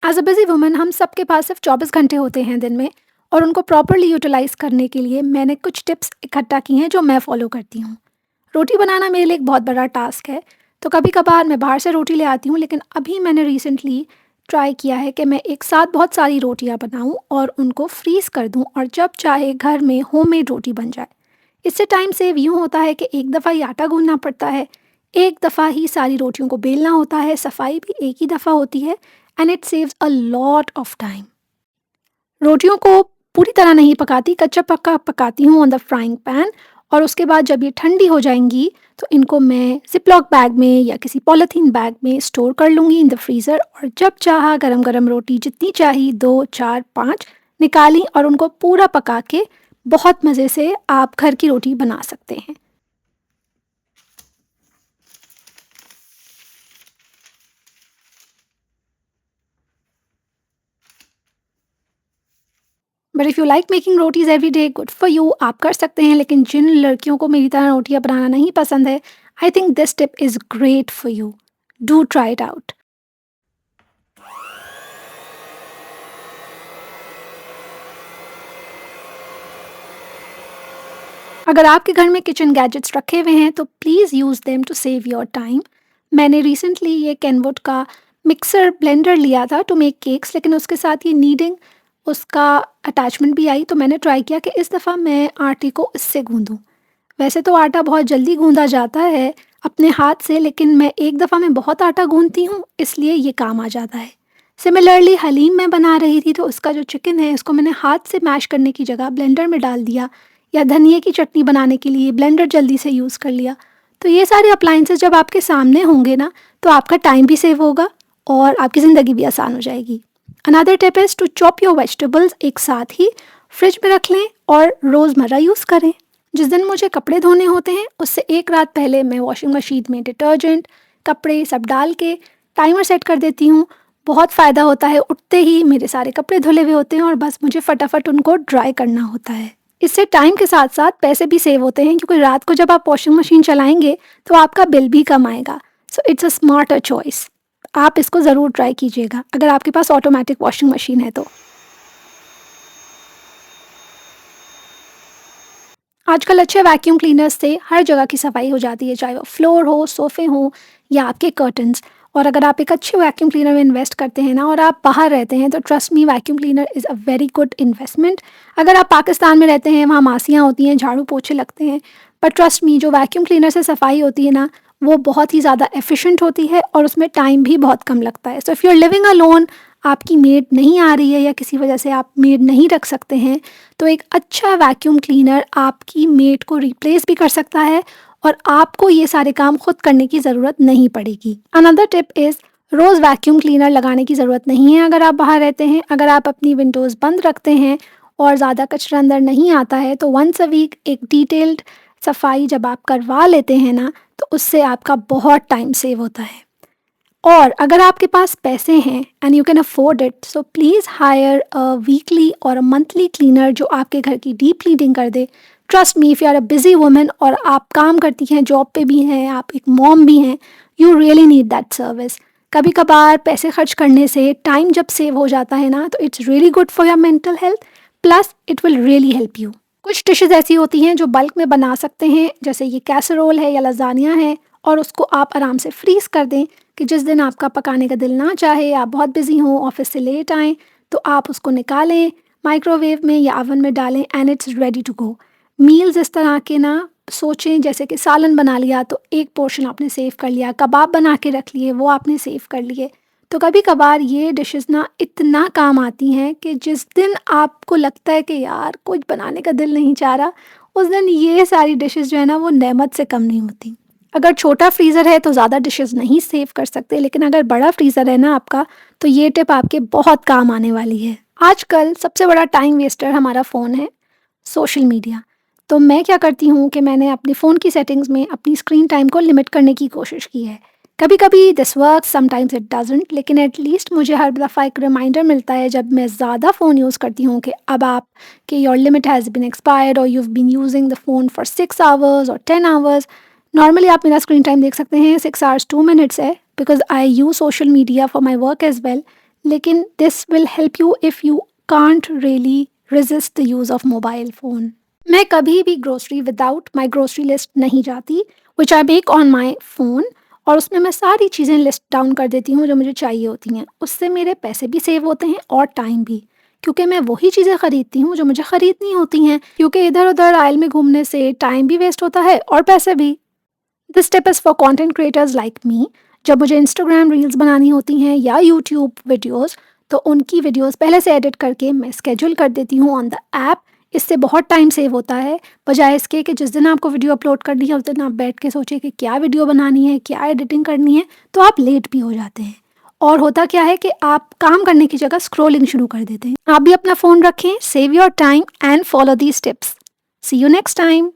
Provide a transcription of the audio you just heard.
As a busy woman हम सबके पास सिर्फ 24 घंटे होते हैं दिन में। और उनको प्रॉपरली यूटिलाइज करने के लिए मैंने कुछ टिप्स इकट्ठा की हैं जो मैं फॉलो करती हूँ। रोटी बनाना मेरे लिए एक बहुत बड़ा टास्क है। तो कभी कभार मैं बाहर से रोटी ले आती हूँ, लेकिन अभी मैंने रिसेंटली ट्राई किया है कि मैं एक साथ बहुत सारी रोटियाँ बनाऊँ और उनको फ्रीज कर दूँ, और जब चाहे घर में होममेड रोटी बन जाए। इससे टाइम सेव यूँ होता है कि एक दफ़ा ही आटा गूंदना पड़ता है, एक दफ़ा ही सारी रोटियों को बेलना होता है, सफाई भी एक ही दफ़ा होती है, and it saves a lot of time. रोटियों को पूरी तरह नहीं पकाती, कच्चा पक्का पकाती हूँ ऑन द फ्राइंग पैन। और उसके बाद जब ये ठंडी हो जाएंगी तो इनको मैं ज़िप्लॉक बैग में या किसी पॉलीथीन बैग में स्टोर कर लूँगी इन द फ्रीज़र, और जब चाहा गरम गरम रोटी जितनी चाहिए, 2 4 5 निकाली और उनको पूरा पका के बहुत मज़े से आप घर की रोटी बना सकते हैं। But if you like making rotis every day, good for you, आप कर सकते हैं। लेकिन जिन लड़कियों को मेरी तरह रोटियां बनाना नहीं पसंद है, I think this tip is great for you. Do try it out. अगर आपके घर में किचन गैजेट्स रखे हुए हैं तो please use them to save your time. मैंने रिसेंटली ये कैनवुड का मिक्सर ब्लेंडर लिया था टू मेक केक्स, लेकिन उसके साथ ये नीडिंग उसका अटैचमेंट भी आई, तो मैंने ट्राई किया कि इस दफ़ा मैं आटे को इससे गूंदूँ। वैसे तो आटा बहुत जल्दी गूंदा जाता है अपने हाथ से, लेकिन मैं एक दफ़ा में बहुत आटा गूंदती हूँ, इसलिए ये काम आ जाता है। सिमिलरली हलीम मैं बना रही थी, तो उसका जो चिकन है उसको मैंने हाथ से मैश करने की जगह ब्लेंडर में डाल दिया, या धनिए की चटनी बनाने के लिए ब्लेंडर जल्दी से यूज़ कर लिया। तो ये सारे अप्लाइंसेस जब आपके सामने होंगे ना, तो आपका टाइम भी सेव होगा और आपकी ज़िंदगी भी आसान हो जाएगी। Another tip is to chop your vegetables एक साथ ही फ्रिज में रख लें और रोज़मर्रा यूज़ करें। जिस दिन मुझे कपड़े धोने होते हैं उससे एक रात पहले मैं वॉशिंग मशीन में डिटर्जेंट, कपड़े सब डाल के टाइमर सेट कर देती हूँ। बहुत फ़ायदा होता है, उठते ही मेरे सारे कपड़े धुले हुए होते हैं और बस मुझे फटाफट उनको ड्राई करना होता है। इससे टाइम के साथ साथ पैसे भी सेव होते हैं, क्योंकि रात को जब आप वॉशिंग मशीन चलाएंगे तो आपका बिल भी कम आएगा। So it's a smarter choice. आप इसको ज़रूर ट्राई कीजिएगा अगर आपके पास ऑटोमेटिक वॉशिंग मशीन है तो। आजकल अच्छे वैक्यूम क्लीनर्स से हर जगह की सफाई हो जाती है, चाहे वो फ्लोर हो, सोफ़े हो या आपके कर्टन्स। और अगर आप एक अच्छे वैक्यूम क्लीनर में इन्वेस्ट करते हैं ना और आप बाहर रहते हैं, तो trust me, vacuum cleaner is a very good investment. अगर आप पाकिस्तान में रहते हैं, वहाँ मासियाँ होती हैं, झाड़ू पोछे लगते हैं, पर ट्रस्ट मी, जो वैक्यूम क्लीनर से सफाई होती है ना, वो बहुत ही ज़्यादा एफिशिएंट होती है और उसमें टाइम भी बहुत कम लगता है। So if you are living alone, आपकी मेड नहीं आ रही है या किसी वजह से आप मेड नहीं रख सकते हैं, तो एक अच्छा वैक्यूम क्लीनर आपकी मेड को रिप्लेस भी कर सकता है और आपको ये सारे काम खुद करने की ज़रूरत नहीं पड़ेगी। अनदर टिप इज़, रोज़ वैक्यूम क्लीनर लगाने की ज़रूरत नहीं है अगर आप बाहर रहते हैं। अगर आप अपनी विंडोज़ बंद रखते हैं और ज़्यादा कचरा अंदर नहीं आता है, तो वंस अ वीक एक डिटेल्ड सफाई जब आप करवा लेते हैं ना, तो उससे आपका बहुत टाइम सेव होता है। और अगर आपके पास पैसे हैं and you can afford it, so please higher a weekly और अ मंथली क्लीनर जो आपके घर की डीप क्लीनिंग कर दे। Trust me, if you are a busy woman और आप काम करती हैं, जॉब पे भी हैं, आप एक मॉम भी हैं, you really need that service. कभी कभार पैसे खर्च करने से टाइम जब सेव हो जाता है ना, तो it's really good for your mental health, plus it will really help you. कुछ डिशेज़ ऐसी होती हैं जो बल्क में बना सकते हैं, जैसे ये कैसरोल है या लज़ानिया है, और उसको आप आराम से फ्रीज़ कर दें कि जिस दिन आपका पकाने का दिल ना चाहे, आप बहुत बिज़ी हों, ऑफ़िस से लेट आएँ, तो आप उसको निकालें, माइक्रोवेव में या ओवन में डालें and it's ready to go. Meals इस तरह के ना सोचें, जैसे कि सालन बना लिया तो एक पोर्शन आपने सेव कर लिया, कबाब बना के रख लिए, वो आपने सेव कर लिए। तो कभी-कभार ये डिशेज़ ना इतना काम आती हैं कि जिस दिन आपको लगता है कि यार कुछ बनाने का दिल नहीं चाह रहा, उस दिन ये सारी डिशेज़ जो है ना, वो नेमत से कम नहीं होती। अगर छोटा फ्रीज़र है तो ज़्यादा डिशेज़ नहीं सेव कर सकते, लेकिन अगर बड़ा फ्रीज़र है ना आपका, तो ये टिप आपके बहुत काम आने वाली है। आजकल सबसे बड़ा टाइम वेस्टर हमारा फ़ोन है, सोशल मीडिया। तो मैं क्या करती हूँ कि मैंने अपने फ़ोन की सेटिंग्स में अपनी स्क्रीन टाइम को लिमिट करने की कोशिश की है। कभी-कभी this works, sometimes it doesn't, लेकिन एट लीस्ट मुझे हर दफ़ा एक रिमाइंडर मिलता है जब मैं ज़्यादा फ़ोन यूज़ करती हूँ कि अब आप कि your limit has been expired और you have been using the phone for 6 hours और 10 आवर्स। नॉर्मली आप मेरा स्क्रीन टाइम देख सकते हैं, 6 आवर्स 2 मिनट्स है, because I use social media for my work as well. लेकिन this will help you if you can't really resist the use of mobile phone. मैं कभी भी grocery without my grocery list नहीं जाती, which I make on my phone, और उसमें मैं सारी चीज़ें लिस्ट डाउन कर देती हूँ जो मुझे चाहिए होती हैं। उससे मेरे पैसे भी सेव होते हैं और टाइम भी, क्योंकि मैं वही चीज़ें खरीदती हूँ जो मुझे खरीदनी होती हैं, क्योंकि इधर-उधर आइल में घूमने से टाइम भी वेस्ट होता है और पैसे भी। This tip is for content creators like me. जब मुझे इंस्टाग्राम रील्स बनानी होती हैं या यूट्यूब वीडियोस, तो उनकी वीडियोस पहले से एडिट करके मैं स्केड्यूल कर देती हूँ ऑन द ऐप। इससे बहुत टाइम सेव होता है, बजाय इसके कि जिस दिन आपको वीडियो अपलोड करनी है उस दिन आप बैठ के सोचिए कि क्या वीडियो बनानी है, क्या एडिटिंग करनी है, तो आप लेट भी हो जाते हैं। और होता क्या है कि आप काम करने की जगह स्क्रोलिंग शुरू कर देते हैं। आप भी अपना फ़ोन रखें, save your time and follow these tips. See you next time.